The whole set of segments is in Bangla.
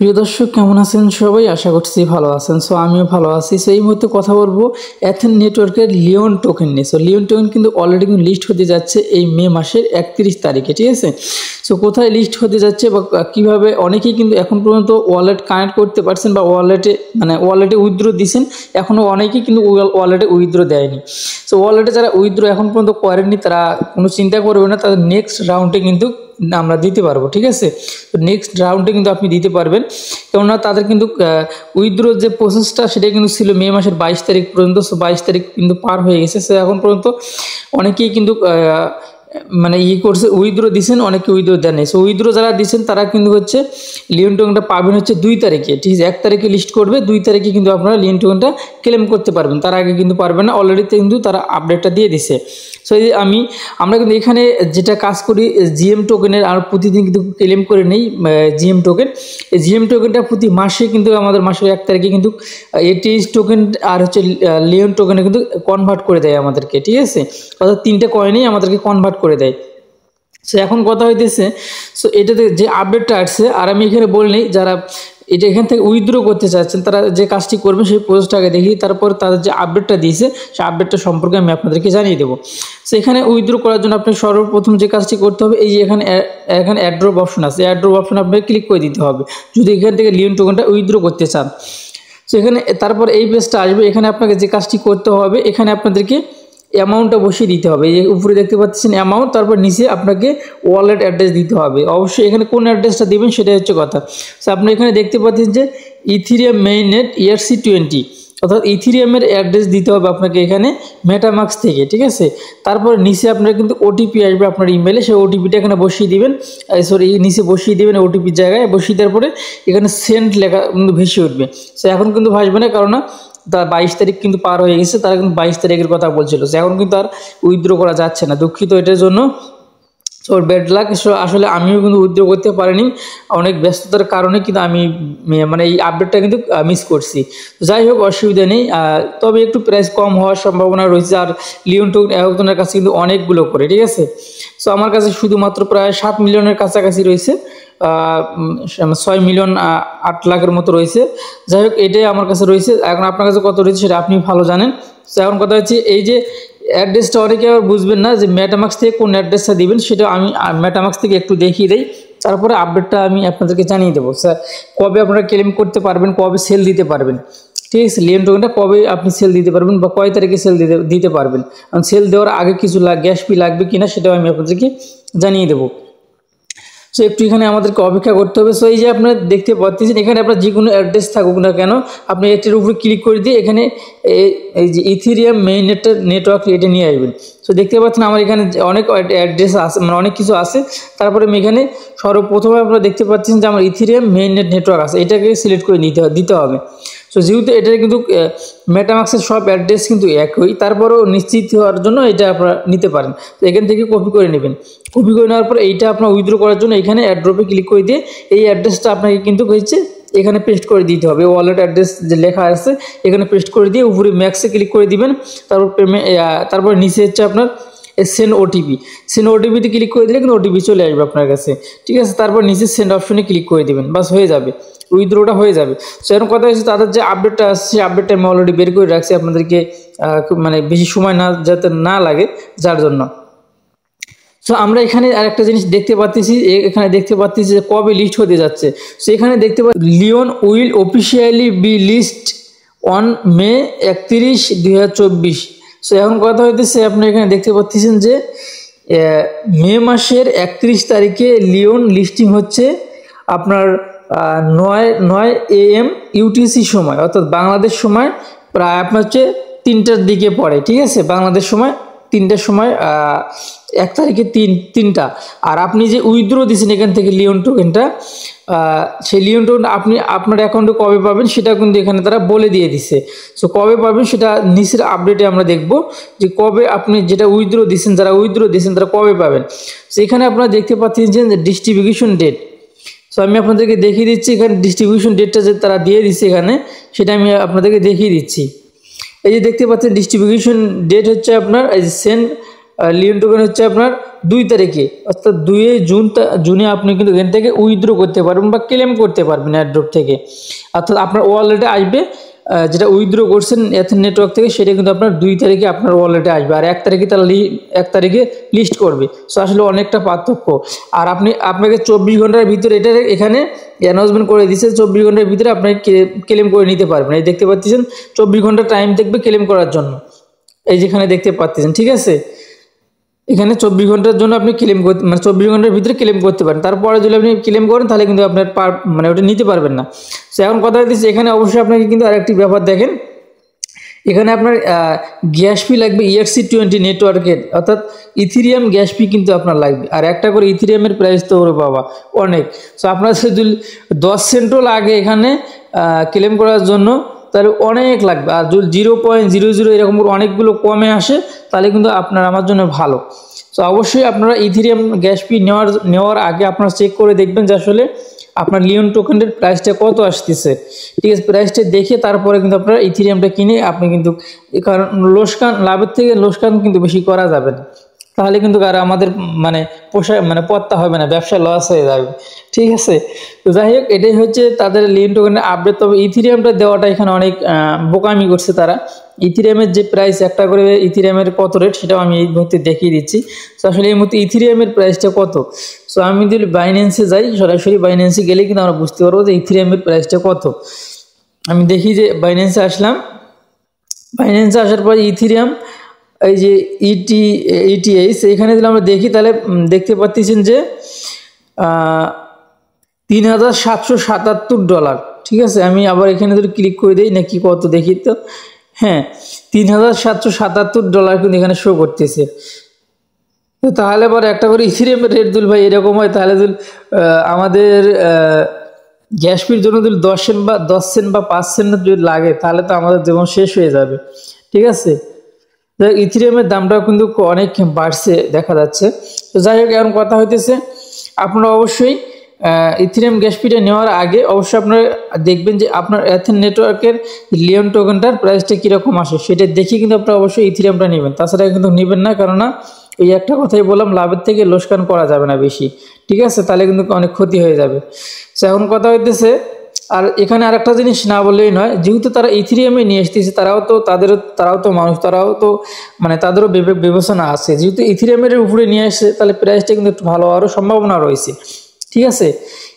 প্রিয় দর্শক, কেমন আছেন সবাই? আশা করছি ভালো আছেন। আমিও ভালো আছি। এই মুহূর্তে কথা বলবো এথেন নেটওয়ার্কের লিওন টোকেন নিয়ে। লিওন টোকেন কিন্তু অলরেডি লিস্ট হতে যাচ্ছে এই মে মাসের 31 তারিখে, ঠিক আছে? কোথায় লিস্ট হতে যাচ্ছে বা কিভাবে, অনেকেই কিন্তু এখন পর্যন্ত ওয়ালেট কানেক্ট করতে পারছেন বা ওয়ালেটে উইথড্র দিচ্ছেন, এখনও অনেকেই কিন্তু ওয়ালেটে উইথড্র দেয়নি। ওয়ালেটে যারা উইথড্র এখন পর্যন্ত করেননি তারা কোনো চিন্তা করবে না, তাদের নেক্সট রাউন্ডে কিন্তু আমরা দিতে পারবো, ঠিক আছে? তো নেক্সট রাউন্ডে কিন্তু আপনি দিতে পারবেন, কেননা তাদের কিন্তু উইথড্রোর যে প্রসেসটা সেটা কিন্তু ছিল মে মাসের 22 তারিখ পর্যন্ত। 22 তারিখ কিন্তু পার হয়ে গেছে। এখন পর্যন্ত অনেকেই কিন্তু করছে, উইথড্র দিচ্ছেন, অনেকে উইথড্র দেন নাই। উইথড্র যারা দিচ্ছেন তারা কিন্তু হচ্ছে লিওন টোকেনটা পাবেন হচ্ছে 2 তারিখে, ঠিক আছে? 1 তারিখে লিস্ট করবে, 2 তারিখে কিন্তু আপনারা লিওন টোকেনটা ক্লেম করতে পারবেন। তার আগে কিন্তু পারবেন না, অলরেডি কিন্তু তারা আপডেটটা দিয়ে দিছে। এই যে আমরা কিন্তু এখানে যেটা কাজ করি, জিএম টোকেনের আর প্রতিদিন কিন্তু ক্লেম করে নেই জিএম টোকেন। এই জিএম টোকেনটা প্রতি মাসে কিন্তু আমাদের মাসের 1 তারিখে কিন্তু এটিএস টোকেন আর হচ্ছে লিওন টোকেনে কিন্তু কনভার্ট করে দেয় আমাদেরকে, ঠিক আছে? অর্থাৎ 3টে কয়েনেই আমাদেরকে কনভার্ট করে দেয়। এখন কথা হইতেছে, এটাতে যে আপডেটটা আসছে, আর আমি এখানে বলিনি যারা এটা এখান থেকে উইথড্র করতে চাচ্ছেন তারা যে কাজটি করবেন সেই প্রসেসটাকে দেখি, তারপর তাদের যে আপডেটটা দিয়েছে সেই আপডেটটা সম্পর্কে আমি আপনাদেরকে জানিয়ে দেবো। এখানে উইথড্র করার জন্য আপনি সর্বপ্রথম যে কাজটি করতে হবে, এই যে এখানে অ্যাড্রপ অপশন আছে, অ্যাড্রপ অপশন আপনাকে ক্লিক করে দিতে হবে যদি এখান থেকে লিওন টোকেনটা উইথড্র করতে চান। এখানে তারপর এই পেজটা আসবে। এখানে আপনাকে যে কাজটি করতে হবে, এখানে আপনাদেরকে অ্যামাউন্টটা বসিয়ে দিতে হবে। এই যে উপরে দেখতে পাচ্ছেন অ্যামাউন্ট, তারপর নিচে আপনাকে ওয়ালেট অ্যাড্রেস দিতে হবে। অবশ্যই এখানে কোন অ্যাড্রেসটা দেবেন সেটাই হচ্ছে কথা। আপনি এখানে দেখতে পাচ্ছেন যে ইথিরিয়াম মেইননেট ERC20, অর্থাৎ ইথিরিয়ামের অ্যাড্রেস দিতে হবে আপনাকে এখানে মেটামাক্স থেকে, ঠিক আছে? তারপর নিচে আপনার কিন্তু ওটিপি আসবে আপনার ইমেলে, সেই ওটিপিটা এখানে বসিয়ে দিবেন, নিচে বসিয়ে দিবেন ওটিপির জায়গায়। বসিয়ে দেওয়ার পরে এখানে সেন্ড লেখা কিন্তু ভেসে উঠবে। এখন কিন্তু ভাসবে না, কারণ তার 22 তারিখ কিন্তু পার হয়ে গেছে, তারা কিন্তু 22 তারিখের কথা বলছিল। এখন কিন্তু আর উইথড্র করা যাচ্ছে না, দুঃখিত এটার জন্য। Bad luck. আসলে আমিও কিন্তু উইথড্র করতে পারিনি, অনেক ব্যস্ততার কারণে কিন্তু আমি এই আপডেটটা কিন্তু মিস করছি। যাই হোক, অসুবিধা নেই, তবে একটু প্রাইস কম হওয়ার সম্ভাবনা রয়েছে। আর লিওন টোকেন একজনের কাছে কিন্তু অনেকগুলো করে, ঠিক আছে? আমার কাছে শুধুমাত্র প্রায় 7 মিলিয়নের কাছাকাছি রয়েছে, 6 মিলিয়ন 8 লাখের মতো রয়েছে। যাই হোক, এটাই আমার কাছে রয়েছে। এখন আপনার কাছে কত রয়েছে সেটা আপনি ভালো জানেন। এখন কথা হচ্ছে, এই যে অ্যাড্রেসটা অনেকে আবার বুঝবেন না যে মেটামাক্স থেকে কোন অ্যাড্রেসটা দিবেন, সেটা আমি মেটামাক্স থেকে একটু দেখিয়ে দিই, তারপরে আপডেটটা আমি আপনাদেরকে জানিয়ে দেবো। কবে আপনারা ক্লেম করতে পারবেন, কবে সেল দিতে পারবেন, ঠিক আছে? লিওন টোকেনটা কবে আপনি সেল দিতে পারবেন বা কয় তারিখে সেল দিতে পারবেন। সেল দেওয়ার আগে কিছু গ্যাস ফি লাগবে কিনা সেটাও আমি আপনাদেরকে জানিয়ে দেবো। একটু এখানে আমাদেরকে অপেক্ষা করতে হবে। এই যে আপনারা দেখতে পাচ্ছেন, এখানে আপনার যে কোনো অ্যাড্রেস থাকুক না কেন, আপনি এটার উপরে ক্লিক করে দিয়ে এখানে এই যে ইথিরিয়াম নেটওয়ার্ক এটা নিয়ে আসবেন। দেখতে পাচ্ছেন আমার এখানে অনেক অ্যাড্রেস আছে, অনেক কিছু আছে। তারপরে আমি এখানে সর্বপ্রথমে আপনারা দেখতে পাচ্ছেন যে আমার ইথিরিয়াম নেটওয়ার্ক আছে, এটাকে সিলেক্ট করে দিতে হবে। যেহেতু এটা কিন্তু মেটামাক্সের সব অ্যাড্রেস কিন্তু একই, তারপরেও নিশ্চিত হওয়ার জন্য এটা আপনারা নিতে পারেন। এখান থেকে কপি করে নেবেন। কপি করে নেওয়ার পর এইটা আপনার উইথড্র করার জন্য এখানে অ্যাড্রপে ক্লিক করে দিয়ে এই অ্যাড্রেসটা আপনাকে কিন্তু হচ্ছে এখানে পেস্ট করে দিতে হবে। ওয়ালেট অ্যাড্রেস যে লেখা আছে এখানে পেস্ট করে দিয়ে উপরে ম্যাক্সে ক্লিক করে দিবেন। তারপর নিচে হচ্ছে আপনার সেন্ড ওটিপিতে ক্লিক করে দিলে কিন্তু ওটিপি চলে আসবে আপনার কাছে, ঠিক আছে? তারপর নিচে সেন্ড অপশনে ক্লিক করে দিবেন, বাস হয়ে যাবে, উইথড্রটা হয়ে যাবে। এরকম কথা হচ্ছে, তাদের যে আপডেটটা আসছে সেই আপডেটটা আমি অলরেডি বের করে রাখছি আপনাদেরকে, বেশি সময় যাতে না লাগে যার জন্য। আমরা এখানে আরেকটা জিনিস দেখতে পাচ্ছি, এখানে দেখতে পাচ্ছি যে কবে লিস্ট হতে যাচ্ছে। এখানে দেখতে পাচ্ছি Leon will officially be list on May 31, 2024। এখন কথা হইতেছে, আপনি এখানে দেখতে পাচ্ছেন যে মে মাসের 31 তারিখে লিওন লিস্টিং হচ্ছে আপনার 9 AM UTC সময়, অর্থাৎ বাংলাদেশ সময় প্রায় আপনার হচ্ছে 3টার দিকে পড়ে, ঠিক আছে? বাংলাদেশ সময় 3টার সময় 1 তারিখে 3টা। আর আপনি যে উইথড্র দিয়েছেন এখান থেকে লিওন টোকেনটা, সেই লিওন টোকেন আপনি আপনার অ্যাকাউন্টে কবে পাবেন সেটা কিন্তু এখানে তারা বলে দিয়ে দিছে। কবে পাবেন সেটা নিচের আপডেটে আমরা দেখব যে কবে আপনি যেটা উইথড্র দিয়েছেন, যারা উইথড্র দিয়েছেন তারা কবে পাবেন। এখানে আপনারা দেখতে পাচ্ছেন যে ডিস্ট্রিবিউশন ডেট। আমি আপনাদেরকে দেখিয়ে দিচ্ছি, এখানে ডিস্ট্রিবিউশন ডেটটা যে তারা দিয়ে দিচ্ছে এখানে, সেটা আমি আপনাদেরকে দেখিয়ে দিচ্ছি। এই যে দেখতে পাচ্ছেন ডিস্ট্রিবিউশন ডেট হচ্ছে আপনার এই যে লিওন টোকেন হচ্ছে আপনার 2 তারিখে, অর্থাৎ 2 জুনে আপনি কিন্তু এখান থেকে উইথড্র করতে পারবেন বা ক্লেম করতে পারবেন এয়ারড্রপ থেকে। অর্থাৎ আপনার ওয়ালেটে আসবে যেটা উইথড্র করছেন এথেন নেটওয়ার্ক থেকে, সেটা কিন্তু আপনার 2 তারিখে আপনার ওয়ালেটে আসবে, আর 1 তারিখে তারা 1 তারিখে লিস্ট করবে। সো আসলে অনেকটা পার্থক্য। আর আপনাকে 24 ঘন্টার ভিতরে এটা এখানে অ্যানাউন্সমেন্ট করে দিচ্ছে, 24 ঘন্টার ভিতরে আপনি ক্লেম করে নিতে পারবেন। এই দেখতে পাচ্ছেন 24 ঘন্টা টাইম থাকবে ক্লেম করার জন্য, এই যেখানে দেখতে পাচ্ছেন, ঠিক আছে। এখানে 24 ঘন্টার জন্য আপনি ক্লেম করতে, মানে 24 ঘন্টার ভিতরে ক্লেম করতে পারেন। তারপরে যদি আপনি ক্লেম করেন তাহলে কিন্তু আপনার মানে ওটা নিতে পারবেন না। সো এখন কথা হচ্ছে এখানে অবশ্যই আপনাকে কিন্তু আরেকটি ব্যাপার দেখেন, এখানে আপনার গ্যাস ফি লাগবে ERC20 নেটওয়ার্কের, অর্থাৎ ইথিরিয়াম গ্যাস ফি কিন্তু আপনার লাগবে। আর একটা করে ইথিরিয়ামের প্রাইস তো ওরে বাবা অনেক। সো আপনার যদি 10 সেন্টও লাগে এখানে ক্লেম করার জন্য তাহলে অনেক লাগবে। আর যদি 0.00 এরকম অনেকগুলো কমে আসে তাহলে কিন্তু আপনার আমার জন্য ভালো। সো অবশ্যই আপনারা ইথিরিয়াম গ্যাস ফি নেওয়ার আগে আপনারা চেক করে দেখবেন যে আসলে আপনার লিওন টোকেনের প্রাইসটা কত আসতেছে, ঠিক আছে। প্রাইসটা দেখে তারপরে কিন্তু আপনারা ইথিরিয়ামটা কিনে আপনি কিন্তু, কারণ লাভের থেকে লোকসান কিন্তু বেশি করা যাবে না, তাহলে কিন্তু আর আমাদের মানে পত্তা হবে না, ব্যবসা লস হয়ে যাবে, ঠিক আছে। তো যাই হোক, এটাই হচ্ছে তাদের লিওন টোকেনের আপডেট। তবে ইথিরিয়ামটা দেওয়াটা এখানে অনেক বোকামি করছে তারা। ইথিরিয়ামের যে প্রাইস, একটা করে ইথিরিয়ামের কত রেট সেটাও আমি এই মুহূর্তে দেখিয়ে দিচ্ছি। তো আসলে এই মুহূর্তে ইথিরিয়ামের প্রাইসটা কত। সো আমি যদি বাইন্যান্সে যাই, সরাসরি বাইন্যান্সে গেলে কিন্তু আমরা বুঝতে পারবো যে ইথিরিয়ামের প্রাইসটা কত। আমি দেখি যে বাইন্যান্সে আসলাম, বাইন্যান্সে আসার পর ইথিরিয়াম এই যে ETH এখানে যদি আমরা দেখি তাহলে দেখতে পাচ্ছেন যে $3,777, ঠিক আছে। আমি আবার এখানে যদি ক্লিক করে দিই নাকি কত দেখি, তো হ্যাঁ $3,777 কিন্তু এখানে শো করতেছে। তো তাহলে পরে একটা করে ইথিরিয়ামের রেট দুল ভাই এরকম হয়, তাহলে দুল আমাদের গ্যাস ফির জন্য যদি 10 সেন্ট বা 5 সেন্ট যদি লাগে তাহলে তো আমাদের জীবন শেষ হয়ে যাবে, ঠিক আছে। ইথিরিয়ামের দামটাও কিন্তু অনেক বাড়ছে দেখা যাচ্ছে। তো যাই হোক, এখন কথা হইতেছে আপনারা অবশ্যই ইথিরিয়াম গ্যাস ফিটা নেওয়ার আগে অবশ্যই আপনারা দেখবেন যে আপনার এথেন নেটওয়ার্কের লিওন টোকেনটার প্রাইসটা কীরকম আসে, সেটা দেখে কিন্তু আপনারা অবশ্যই ইথিরিয়ামটা নেবেন, তাছাড়া কিন্তু নেবেন না। কেননা এই একটা কথাই বললাম, লাভের থেকে লোকসান করা যাবে না বেশি, ঠিক আছে, তাহলে কিন্তু অনেক ক্ষতি হয়ে যাবে। সো এখন কথা হইতেছে, আর এখানে আরেকটা জিনিস না বললেই নয়, যেহেতু তারা ইথিরিয়ামে নিয়ে আসতেছে, তারাও তো মানুষ, তারাও তো মানে তাদেরও বিবেচনা আছে। যেহেতু ইথিরিয়ামের উপরে নিয়ে আসছে তাহলে প্রাইসটা কিন্তু একটু ভালো হওয়ারও সম্ভাবনা রয়েছে, ঠিক আছে।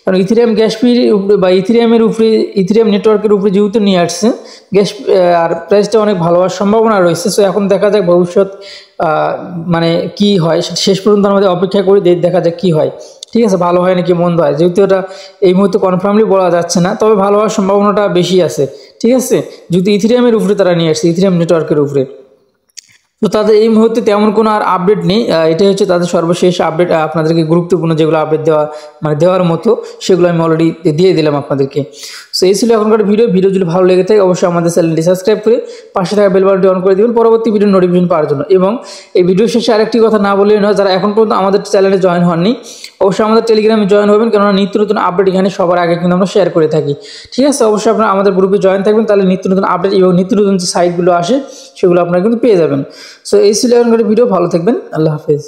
কারণ ইথিরিয়াম গ্যাস ফির উপরে বা ইথিরিয়ামের উপরে, ইথিরিয়াম নেটওয়ার্কের উপরে যেহেতু নিয়ে আসছে গ্যাস, আর প্রাইসটা অনেক ভালো হওয়ার সম্ভাবনা রয়েছে। সো এখন দেখা যাক ভবিষ্যৎ মানে কি হয়, শেষ পর্যন্ত আমাদের অপেক্ষা করে দেখা যাক কি হয়, ঠিক আছে, ভালো হয় নাকি মন্দ হয়। যেহেতু এটা এই মুহূর্তে কনফার্মলি বলা যাচ্ছে না, তবে ভালো হওয়ার সম্ভাবনাটা বেশি আছে, ঠিক আছে, যেহেতু ইথিরিয়ামের উপরে তারা নিয়ে আসছে, ইথিরিয়াম নেটওয়ার্কের উপরে। তো তাদের এই মুহূর্তে তেমন কোনো আর আপডেট নেই, এটাই হচ্ছে তাদের সর্বশেষ আপডেট। আপনাদেরকে গুরুত্বপূর্ণ যেগুলো আপডেট দেওয়ার মতো সেগুলো আমি অলরেডি দিয়ে দিলাম আপনাদেরকে। সো এই ছিল এখনকার ভিডিও যদি ভালো লেগে থাকে অবশ্যই আমাদের চ্যানেলটি সাবস্ক্রাইব করে পাশে থাকা বেল বাটনটি অন করে দেবেন পরবর্তী ভিডিও নোটিফিকেশন পাওয়ার জন্য। এবং এই ভিডিও শেষে আরেকটি কথা না বললেই নয়, যারা এখন পর্যন্ত আমাদের চ্যানেলে জয়েন হননি অবশ্যই আমাদের টেলিগ্রামে জয়েন হবেন, কেননা নিত্য নতুন আপডেট এখানে সবার আগে কিন্তু আমরা শেয়ার করে থাকি, ঠিক আছে। অবশ্যই আপনারা আমাদের গ্রুপে জয়েন থাকবেন, তাহলে নিত্য নতুন আপডেট এবং নিত্য নতুন যে সাইটগুলো আসে সেগুলো আপনারা কিন্তু পেয়ে যাবেন। সো এই ছিল এখনকার ভিডিও, ভালো থাকবেন, আল্লাহ হাফেজ।